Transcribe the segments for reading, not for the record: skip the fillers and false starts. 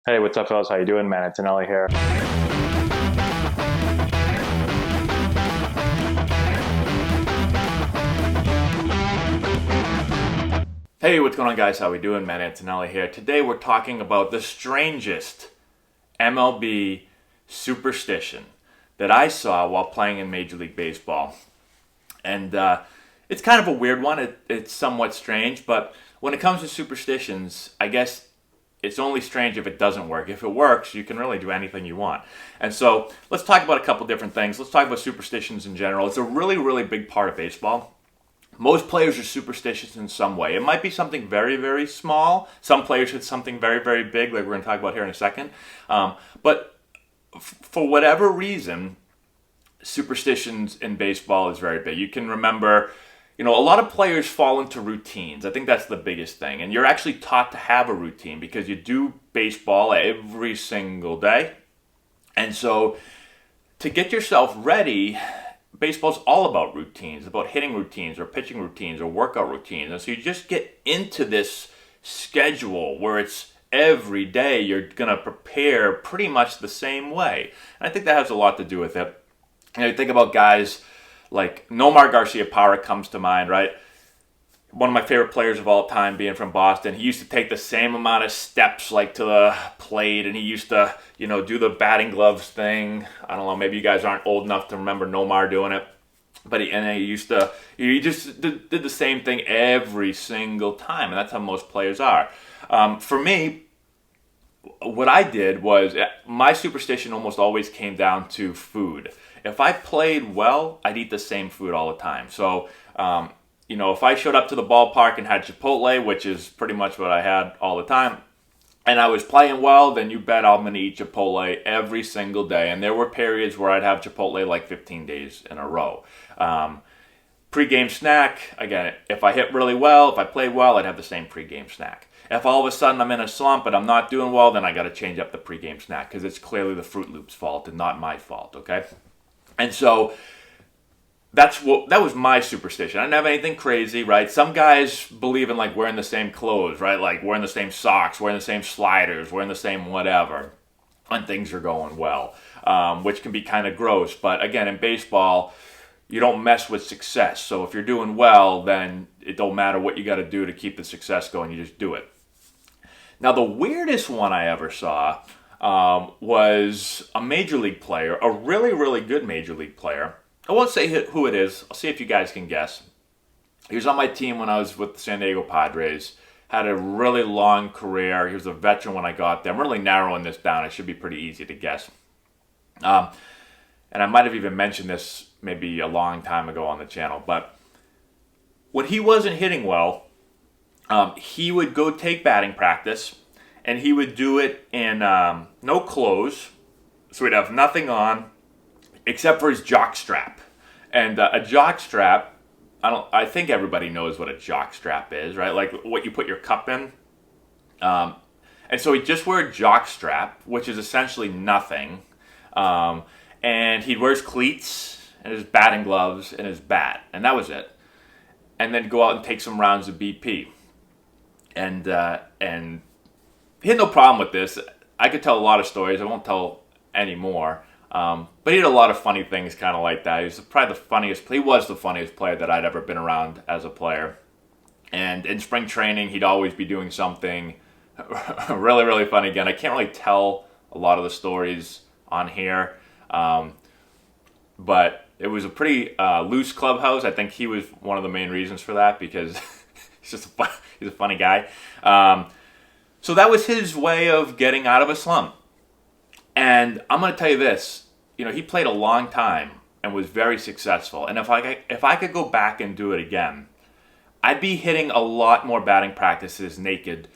Hey, what's up, fellas? How you doing, man? Antonelli here. Hey, what's going on, guys? How we doing? Man, Antonelli here. Today we're talking about the strangest MLB superstition that I saw while playing in Major League Baseball. And it's kind of a weird one. It's somewhat strange, but when it comes to superstitions, I guess it's only strange if it doesn't work. If it works, you can really do anything you want. And so let's talk about a couple different things. Let's talk about superstitions in general. It's a really, really big part of baseball. Most players are superstitious in some way. It might be something very, very small. Some players hit something very, very big, like we're going to talk about here in a second. But for whatever reason, superstitions in baseball is very big. You can remember, a lot of players fall into routines. I think that's the biggest thing. And you're actually taught to have a routine because you do baseball every single day. And so to get yourself ready, baseball's all about routines, about hitting routines or pitching routines or workout routines. And so you just get into this schedule where it's every day you're going to prepare pretty much the same way. And I think that has a lot to do with it. You think about guys like Nomar Garcia-Parra comes to mind, right? One of my favorite players of all time, being from Boston. He used to take the same amount of steps like to the plate, and he used to, do the batting gloves thing. I don't know, maybe you guys aren't old enough to remember Nomar doing it, but he just did the same thing every single time, and that's how most players are. For me, what I did was my superstition almost always came down to food. If I played well, I'd eat the same food all the time. So, if I showed up to the ballpark and had Chipotle, which is pretty much what I had all the time, and I was playing well, then you bet I'm going to eat Chipotle every single day. And there were periods where I'd have Chipotle like 15 days in a row. Pre-game snack, again, if I hit really well, if I played well, I'd have the same pre-game snack. If all of a sudden I'm in a slump but I'm not doing well, then I got to change up the pre-game snack because it's clearly the Fruit Loops' fault and not my fault, okay? And so that was my superstition. I didn't have anything crazy, right? Some guys believe in like wearing the same clothes, right? Like wearing the same socks, wearing the same sliders, wearing the same whatever, when things are going well, which can be kind of gross. But again, in baseball, you don't mess with success. So if you're doing well, then it don't matter what you got to do to keep the success going. You just do it. Now, the weirdest one I ever saw was a major league player, a really, really good major league player. I won't say who it is. I'll see if you guys can guess. He was on my team when I was with the San Diego Padres. Had a really long career. He was a veteran when I got there. I'm really narrowing this down. It should be pretty easy to guess. And I might have even mentioned this maybe a long time ago on the channel. But when he wasn't hitting well, he would go take batting practice. And he would do it in no clothes. So he'd have nothing on except for his jock strap. And a jock strap, I think everybody knows what a jock strap is, right? Like what you put your cup in. And so he'd just wear a jock strap, which is essentially nothing. And he'd wear his cleats and his batting gloves and his bat. And that was it. And then go out and take some rounds of BP. And he had no problem with this. I could tell a lot of stories. I won't tell any more. But he had a lot of funny things kind of like that. He was probably he was the funniest player that I'd ever been around as a player. And in spring training, he'd always be doing something really, really funny. Again, I can't really tell a lot of the stories on here. But it was a pretty loose clubhouse. I think he was one of the main reasons for that because he's a funny guy. So that was his way of getting out of a slump. And I'm going to tell you this, he played a long time and was very successful. And if I could go back and do it again, I'd be hitting a lot more batting practices naked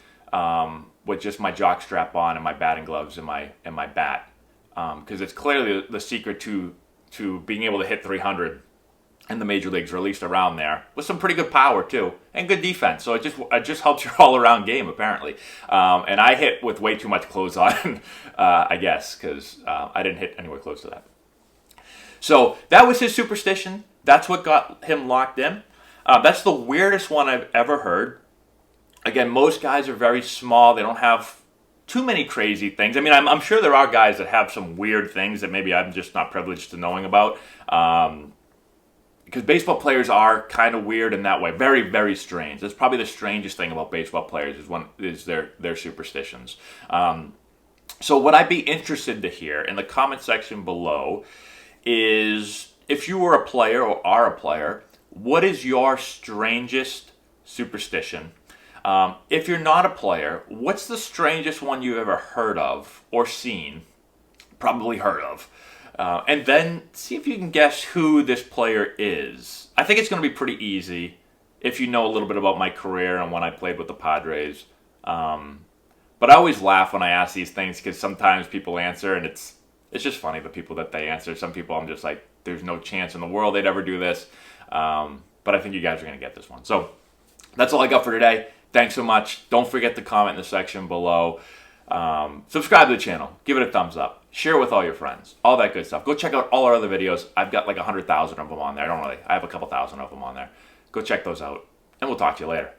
with just my jock strap on and my batting gloves and my bat. Because it's clearly the secret to being able to hit 300 in the major leagues, or at least around there, with some pretty good power too, and good defense. So it just helps your all-around game, apparently. And I hit with way too much clothes on, I guess, because I didn't hit anywhere close to that. So that was his superstition. That's what got him locked in. That's the weirdest one I've ever heard. Again, most guys are very small. They don't have too many crazy things. I mean, I'm sure there are guys that have some weird things that maybe I'm just not privileged to knowing about. Because baseball players are kind of weird in that way. Very, very strange. That's probably the strangest thing about baseball players is their superstitions. So what I'd be interested to hear in the comment section below is, if you were a player or are a player, what is your strangest superstition? If you're not a player, what's the strangest one you've ever heard of or seen? Probably heard of. And then see if you can guess who this player is. I think it's going to be pretty easy if you know a little bit about my career and when I played with the Padres. But I always laugh when I ask these things because sometimes people answer and it's just funny, the people that they answer. Some people I'm just like, there's no chance in the world they'd ever do this. But I think you guys are going to get this one. So that's all I got for today. Thanks so much. Don't forget to comment in the section below. Subscribe to the channel. Give it a thumbs up. Share it with all your friends. All that good stuff. Go check out all our other videos. I've got like 100,000 of them on there. I have a couple thousand of them on there. Go check those out. And we'll talk to you later.